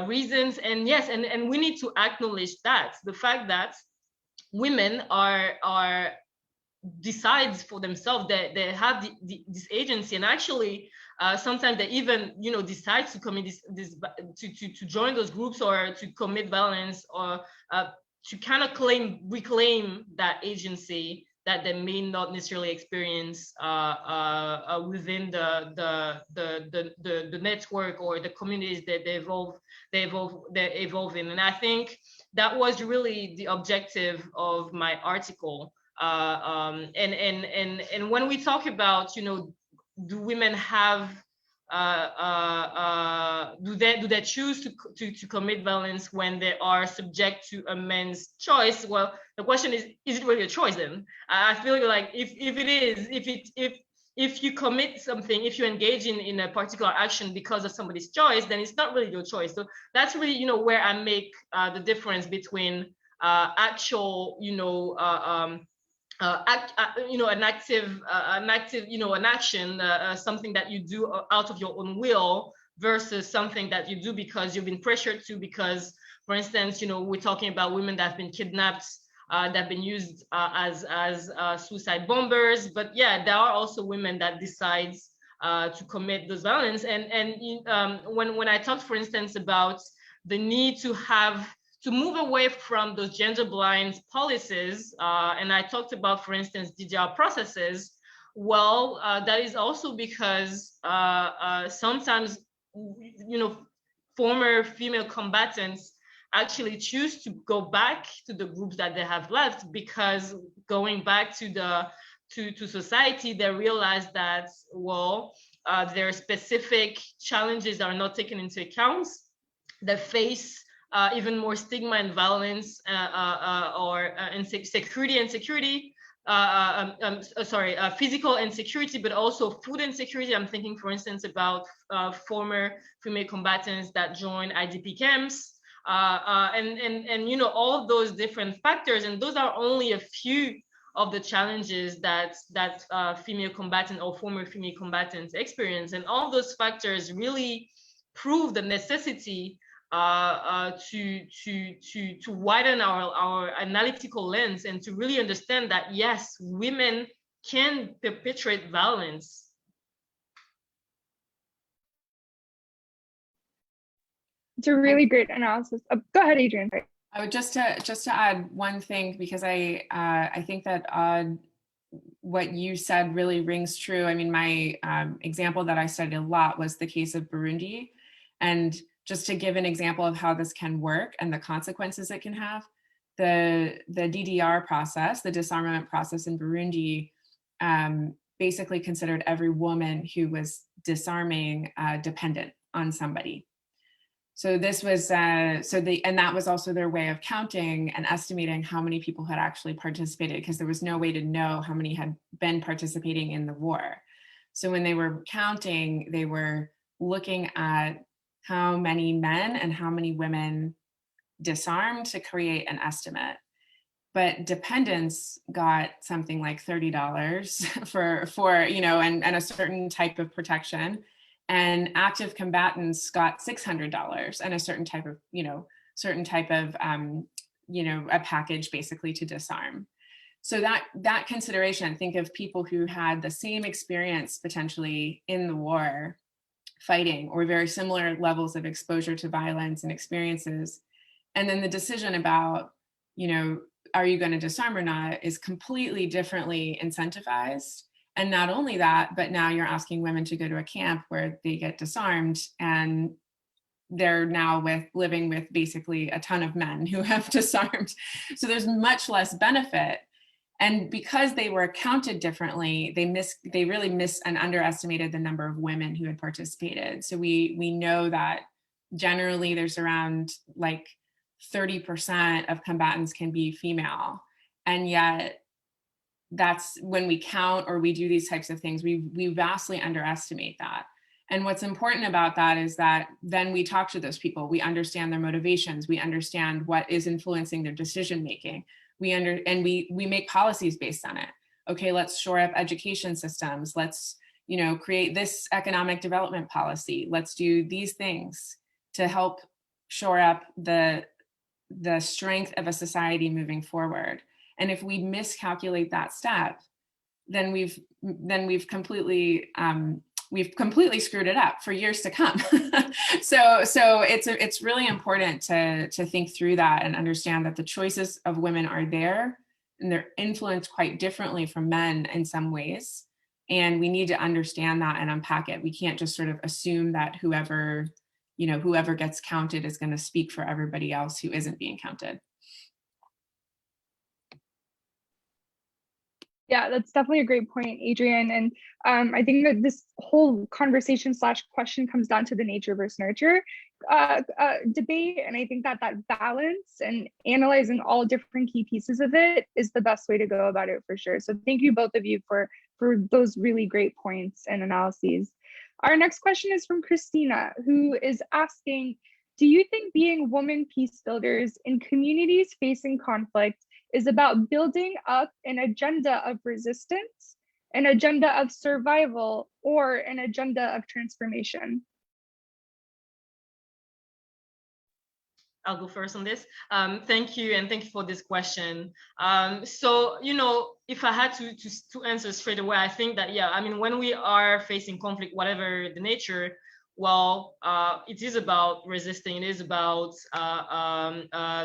C: reasons. And yes, and we need to acknowledge that the fact that women are decides for themselves, that they have this agency, and actually sometimes they even, you know, decide to commit to join those groups or to commit violence, or to kind of reclaim that agency that they may not necessarily experience within the network or the communities that they evolve in. And I think that was really the objective of my article. And when we talk about, you know, do women have do they choose to commit violence when they are subject to a man's choice? Well, the question is it really a choice then? I feel like if it is, if you commit something, if you engage in a particular action because of somebody's choice, then it's not really your choice. So that's really, you know, where I make the difference between actual, you know, an action, something that you do out of your own will versus something that you do because you've been pressured to. Because, for instance, we're talking about women that have been kidnapped, that have been used as suicide bombers. But yeah, there are also women that decide to commit those violence. And when I talked, for instance, about the need to move away from those gender blind policies, and I talked about, for instance, DDR processes. Well, that is also because sometimes, former female combatants actually choose to go back to the groups that they have left, because going back to society, they realize that, well, their specific challenges are not taken into account. They face even more stigma and violence, or security insecurity, physical insecurity, but also food insecurity. I'm thinking, for instance, about former female combatants that join IDP camps, and all of those different factors. And those are only a few of the challenges that female combatant or former female combatants experience. And all of those factors really prove the necessity to widen our analytical lens, and to really understand that, yes, women can perpetrate violence.
B: It's a really great analysis. Go ahead, Adrian. Sorry.
D: I would just to add one thing, because I think that what you said really rings true. I mean, my example that I studied a lot was the case of Burundi. And just to give an example of how this can work and the consequences it can have, the DDR process, the disarmament process in Burundi, basically considered every woman who was disarming dependent on somebody. So this was, and that was also their way of counting and estimating how many people had actually participated, because there was no way to know how many had been participating in the war. So when they were counting, they were looking at how many men and how many women disarmed to create an estimate. But dependents got something like $30 for and a certain type of protection. And active combatants got $600 and a certain type of a package basically to disarm. So that consideration, think of people who had the same experience potentially in the war fighting, or very similar levels of exposure to violence and experiences. And then the decision about, are you going to disarm or not, is completely differently incentivized. And not only that, but now you're asking women to go to a camp where they get disarmed, and they're now living with basically a ton of men who have disarmed. So there's much less benefit. And because they were counted differently, they really missed and underestimated the number of women who had participated. So we know that generally there's around like 30% of combatants can be female. And yet that's when we count or we do these types of things, we vastly underestimate that. And what's important about that is that then we talk to those people, we understand their motivations, we understand what is influencing their decision-making. We make policies based on it. Okay, let's shore up education systems. Let's, create this economic development policy. Let's do these things to help shore up the strength of a society moving forward. And if we miscalculate that step, then we've completely screwed it up for years to come. So it's really important to think through that and understand that the choices of women are there, and they're influenced quite differently from men in some ways. And we need to understand that and unpack it. We can't just sort of assume that whoever gets counted is going to speak for everybody else who isn't being counted.
B: Yeah, that's definitely a great point, Adrian. And I think that this whole conversation / question comes down to the nature versus nurture debate. And I think that balance and analyzing all different key pieces of it is the best way to go about it, for sure. So thank you both of you for those really great points and analyses. Our next question is from Christina, who is asking, do you think being women peace builders in communities facing conflict is about building up an agenda of resistance, an agenda of survival, or an agenda of transformation?
C: I'll go first on this. Thank you, and thank you for this question. So, if I had to answer straight away, I think that, yeah, I mean, when we are facing conflict, whatever the nature, well, it is about resisting, it is about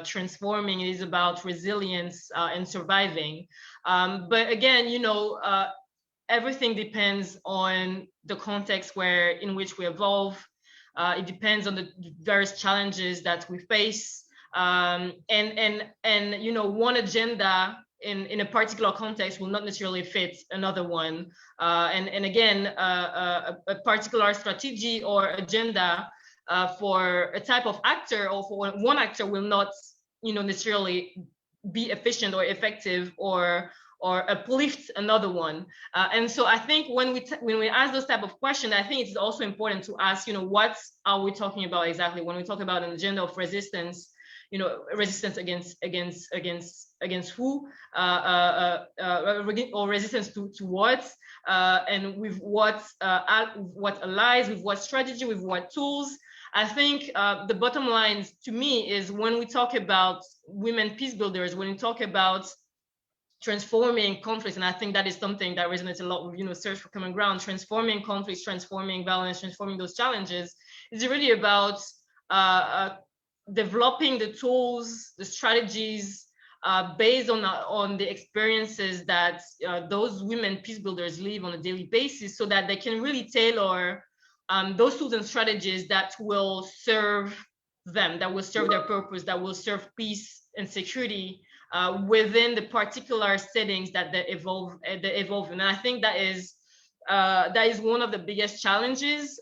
C: transforming, it is about resilience and surviving. But again, everything depends on the context in which we evolve. It depends on the various challenges that we face, and one agenda in a particular context will not necessarily fit another one, and again, a particular strategy or agenda for a type of actor or for one actor will not necessarily be efficient or effective or uplift another one. And so I think when we ask those type of questions, I think it's also important to ask, what are we talking about exactly when we talk about an agenda of resistance? Resistance against who, or resistance to what, and with what allies, with what strategy, with what tools. I think the bottom line to me is when we talk about women peace builders, when we talk about transforming conflicts, and I think that is something that resonates a lot with Search for Common Ground, transforming conflicts, transforming violence, transforming those challenges, is really about developing the tools, the strategies based on the experiences that those women peace builders live on a daily basis, so that they can really tailor those tools and strategies that will serve them, that will serve their purpose, that will serve peace and security within the particular settings that they evolve in. And I think that is one of the biggest challenges,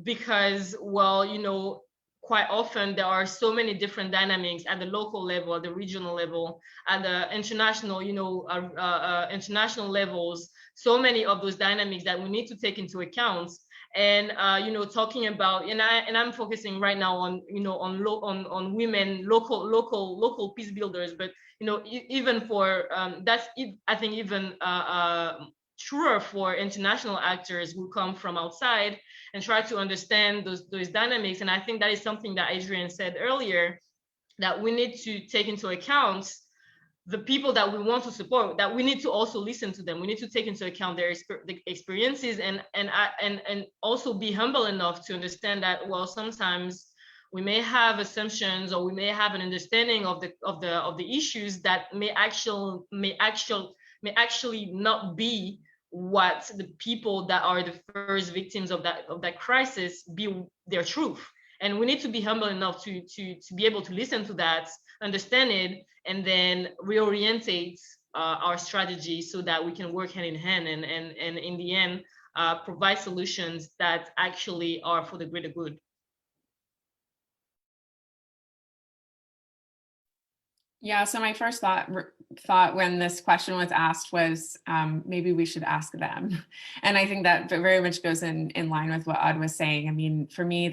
C: because, well, quite often there are so many different dynamics at the local level, at the regional level, at the international, international levels, so many of those dynamics that we need to take into account. And talking about, and I'm focusing right now on on women, local peace builders, but even for that's, I think, even truer for international actors who come from outside and try to understand those dynamics. And I think that is something that Adrian said earlier, that we need to take into account the people that we want to support, that we need to also listen to them. We need to take into account their experiences, and also be humble enough to understand that, well, sometimes we may have assumptions, or we may have an understanding of the issues that may actually not be what the people that are the first victims of that crisis be their truth. And we need to be humble enough to be able to listen to that, understand it, and then reorientate our strategy so that we can work hand in hand and in the end provide solutions that actually are for the greater good.
D: Yeah, so my first thought when this question was asked was maybe we should ask them. And I think that very much goes in line with what Odd was saying. I mean, for me,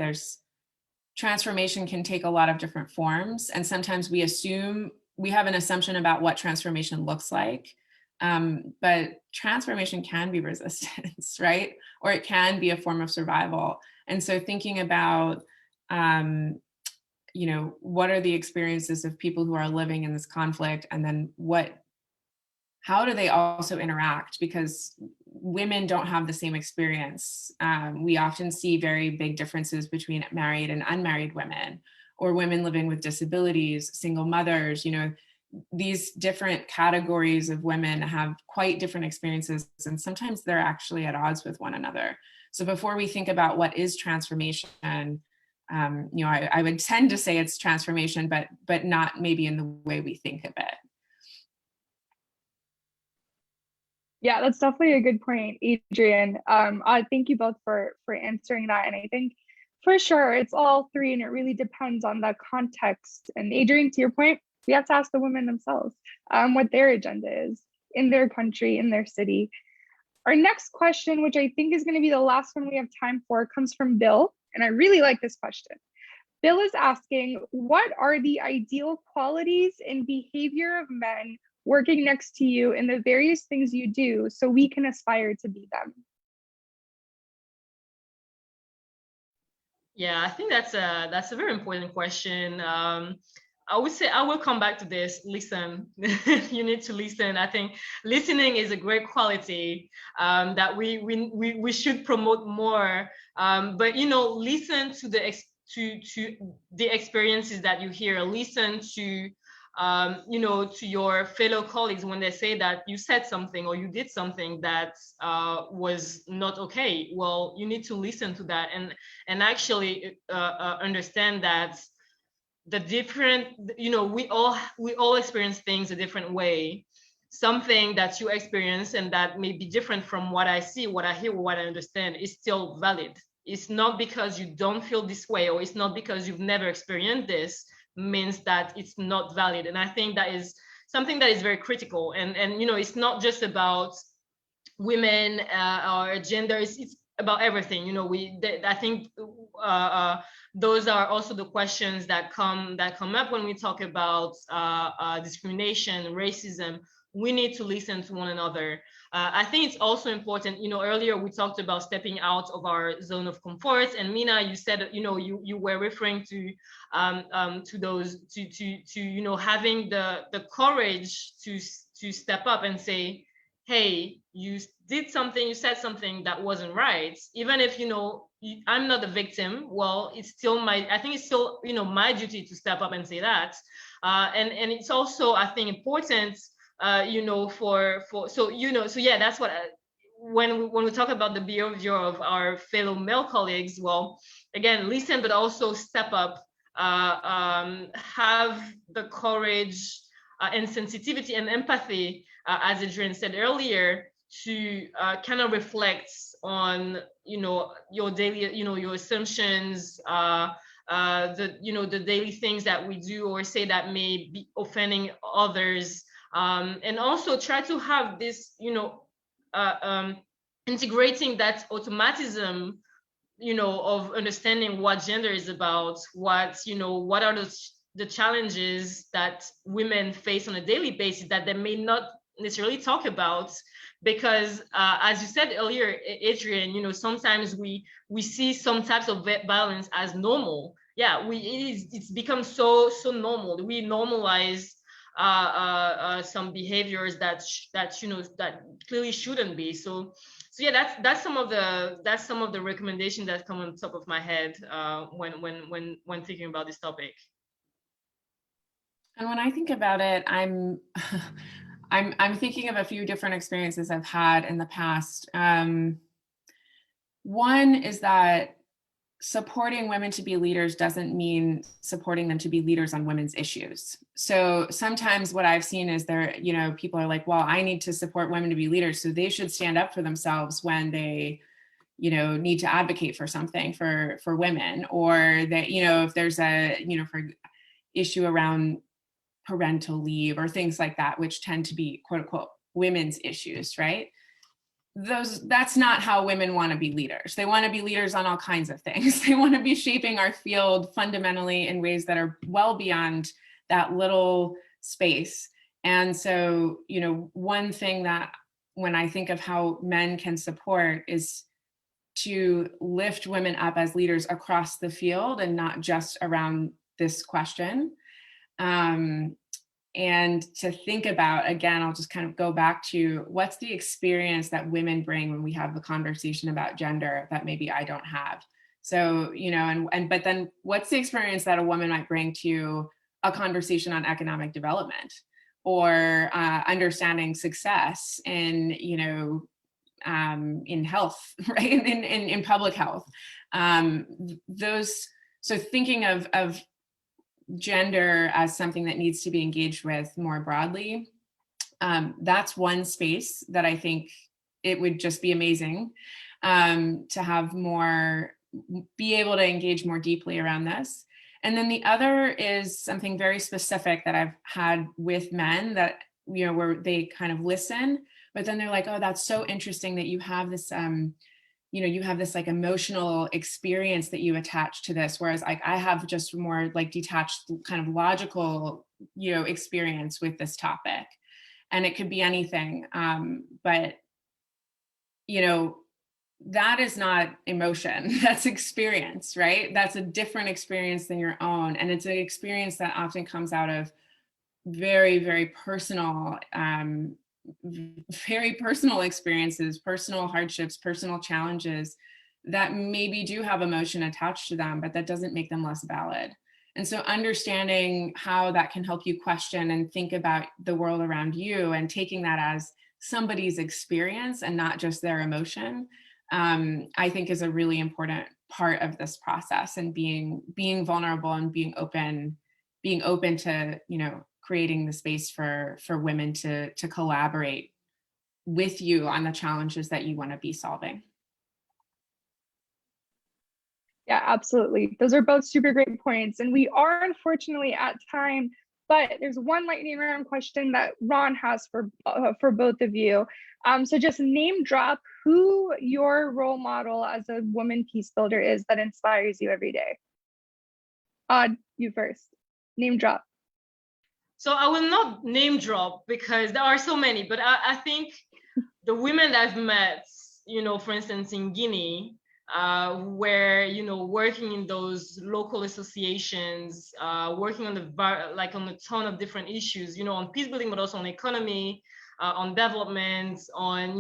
D: transformation can take a lot of different forms. And sometimes we have an assumption about what transformation looks like. But transformation can be resistance, right? Or it can be a form of survival. And so thinking about, what are the experiences of people who are living in this conflict, and then how do they also interact? Because women don't have the same experience. We often see very big differences between married and unmarried women, or women living with disabilities, single mothers. These different categories of women have quite different experiences, and sometimes they're actually at odds with one another. So before we think about what is transformation, I would tend to say it's transformation, but not maybe in the way we think of it.
B: Yeah, that's definitely a good point, Adrian. Thank you both for answering that. And I think for sure it's all three, and it really depends on the context. And Adrian, to your point, we have to ask the women themselves what their agenda is in their country, in their city. Our next question, which I think is going to be the last one we have time for, comes from Bill. And I really like this question. Bill is asking, what are the ideal qualities and behavior of men working next to you in the various things you do so we can aspire to be them?
C: Yeah, I think that's a very important question. I would say I will come back to this. Listen, you need to listen. I think listening is a great quality that we should promote more. But listen to to the experiences that you hear. Listen to to your fellow colleagues when they say that you said something or you did something that was not okay. Well, you need to listen to that and actually understand that the different, we all experience things a different way. Something that you experience and that may be different from what I see, what I hear, what I understand is still valid. It's not because you don't feel this way, or it's not because you've never experienced this means that it's not valid. And I think that is something that is very critical. And it's not just about women or gender. It's about everything. I think those are also the questions that come up when we talk about discrimination, racism. We need to listen to one another. I think it's also important, earlier we talked about stepping out of our zone of comfort, and Mina, you said, you were referring to those, to having the courage to step up and say, hey, you did something, you said something that wasn't right. Even if, I'm not the victim, well, it's still I think it's still, my duty to step up and say that. And it's also, I think, important, so yeah, that's what, when we talk about the behavior of our fellow male colleagues, well, again, listen, but also step up, have the courage and sensitivity and empathy, as Adrian said earlier, to kind of reflect on, your daily, your assumptions, the daily things that we do or say that may be offending others, and also try to have this, integrating that automatism, of understanding what gender is about, what are the challenges that women face on a daily basis that they may not necessarily talk about, because as you said earlier, Adrian, sometimes we see some types of violence as normal. Yeah, it's become so normal. We normalize some behaviors that clearly shouldn't be. So yeah, that's some of the recommendations that come on top of my head when thinking about this topic.
D: And when I think about it, I'm thinking of a few different experiences I've had in the past. One is that supporting women to be leaders doesn't mean supporting them to be leaders on women's issues. So sometimes what I've seen is people are like, well, I need to support women to be leaders, so they should stand up for themselves when they, need to advocate for something for women, or that, if there's a, for issue around parental leave or things like that, which tend to be quote unquote women's issues, right? That's not how women want to be leaders. They want to be leaders on all kinds of things. They want to be shaping our field fundamentally in ways that are well beyond that little space. And so, one thing that when I think of how men can support is to lift women up as leaders across the field and not just around this question. And to think about, again, I'll just kind of go back to what's the experience that women bring when we have the conversation about gender that maybe I don't have. So, but then what's the experience that a woman might bring to a conversation on economic development or understanding success in, in health, right? In public health. So thinking of gender as something that needs to be engaged with more broadly. That's one space that I think it would just be amazing to have be able to engage more deeply around this. And then the other is something very specific that I've had with men that, where they kind of listen, but then they're like, oh, that's so interesting that you have this you have this like emotional experience that you attach to this, whereas like I have just more like detached kind of logical, experience with this topic. And it could be anything. But that is not emotion, that's experience, right? That's a different experience than your own. And it's an experience that often comes out of very, very personal, experiences, personal hardships, personal challenges that maybe do have emotion attached to them, but that doesn't make them less valid. And so understanding how that can help you question and think about the world around you and taking that as somebody's experience and not just their emotion, I think is a really important part of this process, and being vulnerable and being open to, creating the space for women to collaborate with you on the challenges that you want to be solving.
B: Yeah, absolutely. Those are both super great points. And we are unfortunately at time, but there's one lightning round question that Ron has for both of you. So just name drop who your role model as a woman peace builder is that inspires you every day. You first. Name drop.
C: So I will not name drop because there are so many, but I think the women that I've met, for instance, in Guinea, where, working in those local associations, working on a ton of different issues, on peace building, but also on economy, on development, on,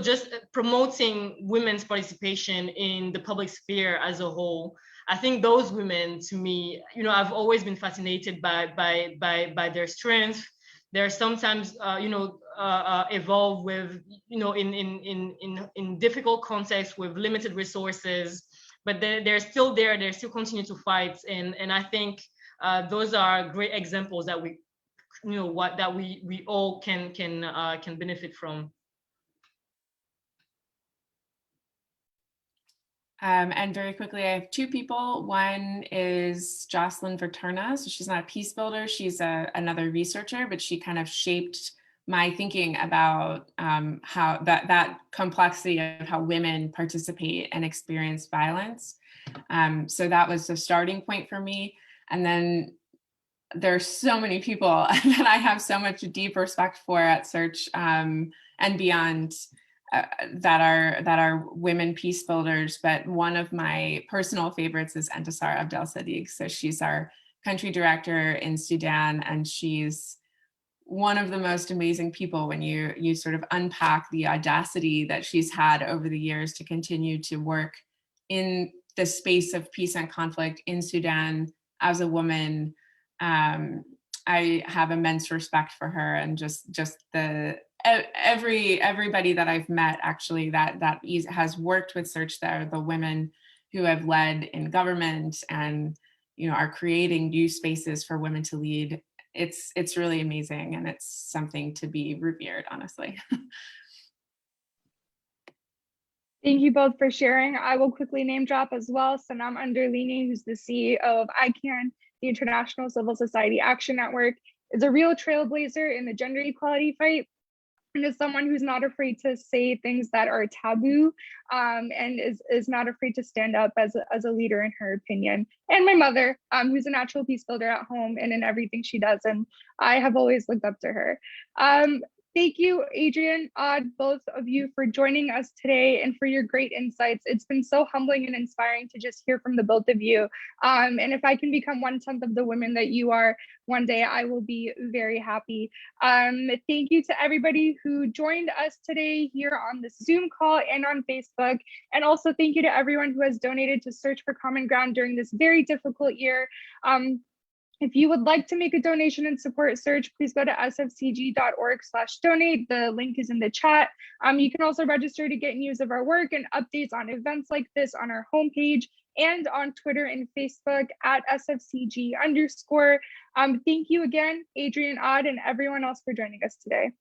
C: just promoting women's participation in the public sphere as a whole. I think those women, to me, I've always been fascinated by their strength. They're sometimes, evolve with, in difficult contexts with limited resources, but they're still there. They still continue to fight, and I think those are great examples that we, we all can benefit from.
D: And very quickly, I have two people. One is Jocelyn Verterna. So she's not a peace builder, she's another researcher, but she kind of shaped my thinking about how that complexity of how women participate and experience violence. So that was the starting point for me. And then there's so many people that I have so much deep respect for at Search and beyond, that are women peace builders. But one of my personal favorites is Entisar Abdel Sadiq. So she's our country director in Sudan, and she's one of the most amazing people when you sort of unpack the audacity that she's had over the years to continue to work in the space of peace and conflict in Sudan as a woman. I have immense respect for her, and just the everybody that I've met actually that has worked with Search there, the women who have led in government and are creating new spaces for women to lead. It's really amazing, and it's something to be revered, honestly.
B: Thank you both for sharing. I will quickly name drop as well. Sanam Underlini, who's the CEO of ICANN, the International Civil Society Action Network, is a real trailblazer in the gender equality fight, and is someone who's not afraid to say things that are taboo, and is not afraid to stand up as a leader in her opinion. And my mother, who's a natural peace builder at home and in everything she does, and I have always looked up to her. Thank you, Adrian, both of you, for joining us today and for your great insights. It's been so humbling and inspiring to just hear from the both of you. And if I can become 1/10 of the women that you are one day, I will be very happy. Thank you to everybody who joined us today here on this Zoom call and on Facebook. And also thank you to everyone who has donated to Search for Common Ground during this very difficult year. If you would like to make a donation and support Search, please go to sfcg.org/donate. The link is in the chat. You can also register to get news of our work and updates on events like this on our homepage and on Twitter and Facebook at @SFCG_. Thank you again, Adrian, Odd, and everyone else for joining us today.